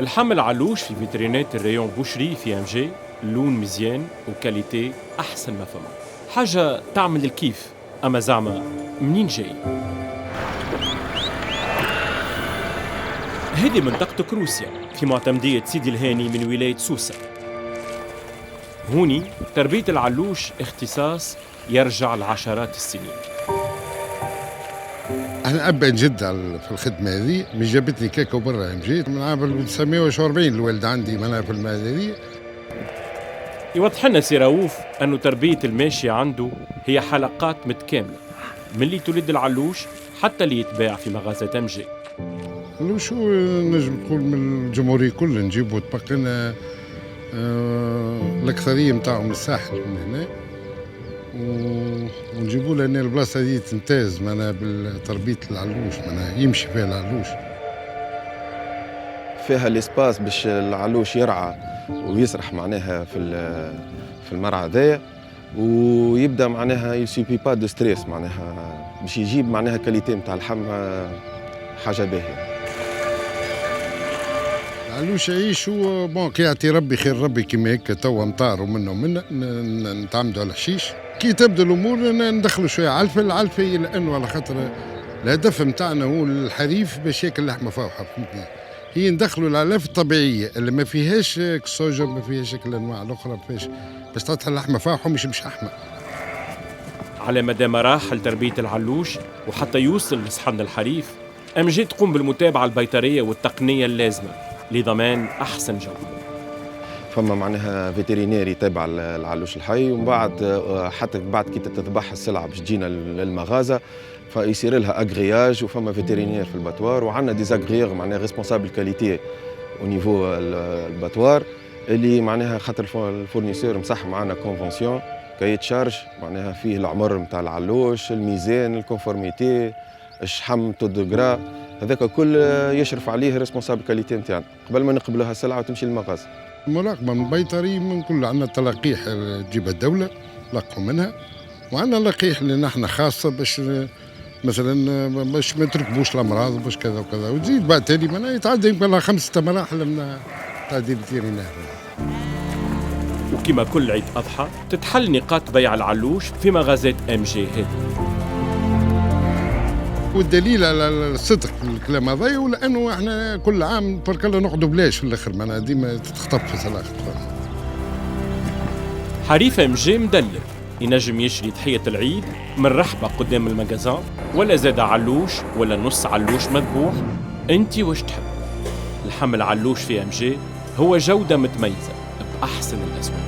الحمل علوش في فيترينات الريون بوشري في ام جي، لون مزيان وكاليتي أحسن ما فما، حاجة تعمل الكيف. أما زعما منين جاي؟ هذه منطقة كروسيا في معتمدية سيدي الهاني من ولاية سوسة. هوني تربية العلوش اختصاص يرجع لعشرات السنين. أنا أب جد في الخدمة هذه، مش جابتني كيكة وبرا مشيت من عام 1940 الوالد عندي منها في المادية. يوضح لنا سي رؤوف أنه تربية الماشية عنده هي حلقات متكاملة من اللي تولد العلوش حتى اللي يتباع في مغازات أمجي. شو نجم نقول من الجمهورية كلها نجيبوا تبقى لنا الأكثرية متاعهم الساحل من هنا، ونجيبوا لنا البلاصة هذه تمتاز معنا بتربية العلوش، معنا يمشي فيها العلوش. فيها الاسباس باش العلوش يرعى ويسرح معناها في المرعى هذايا، ويبدا معناها يسيبي با دو ستريس معناها باش يجيب معناها كاليتي نتاع اللحم حاجه باهيه. العلوش يعيش هو بون كي يعطي ربي خير ربي كيما هيك توا نطاروا منه ومنه نتعمدوا على الحشيش. كي تبدا الامور ندخلوا شويه علفه لانه على خاطر الهدف نتاعنا هو الحريف باش ياكل لحمه فاوحه، فهمتني؟ هي ندخلوا العلاف الطبيعيه اللي ما فيهاش السوجا، ما فيهاش الانواع الاخرى، ما فيهاش باش تطلع اللحمه فاوحه مش احمر. على مدى مراحل تربية العلوش وحتى يوصل لصحن الحريف، أمجي تقوم بالمتابعة البيطرية والتقنية اللازمة لضمان أحسن جودة. فما معناها فيترينير يتابع العلوش الحي، ومن بعد حتى بعد كي تتذبح السلعه باش تجينا للمغازه فيصير لها اغرياج، وفما فيترينير في الباتوار، وعندنا ديزاغريغ معناها ريسبونسابل كاليتي او نيفو الباتوار اللي معناها خاطر الفورنيسور مصح معنا كونفونسيون كاي تشارج معناها فيه العمر نتاع العلوش، الميزان، الكونفورميتي، الشحم، تودغرا، هذاك الكل يشرف عليه ريسبونسابل كاليتي نتاعنا قبل ما نقبلوها السلعه وتمشي للمغازه. مراقبة من البيطري من كل، عندنا تلقيح تجيبها الدولة لقوا منها، وعندنا لقيح اللي نحن خاصة باش مثلا باش ما تركبوش الأمراض وباش كذا وكذا، وتزيد بعد تالي معناها يتعدى يمكن 5 مراحل من تعديل الفيترينير. وكما كل عيد أضحى تتحل نقاط بيع العلوش في مغازات أم جي هذه. والدليل على الصدق في الكلام هذا هو لانه احنا كل عام برك الله نقعدوا بلاش في الاخر، معناها ديما تتخطف في الاخر. حريف ام جي مدلل ينجم يشري ضحية العيد من رحبة قدام المجازان، ولا زاد علوش ولا نص علوش مذبوح، انت واش تحب. الحمل علوش في ام جي هو جودة متميزة بأحسن الأسواق.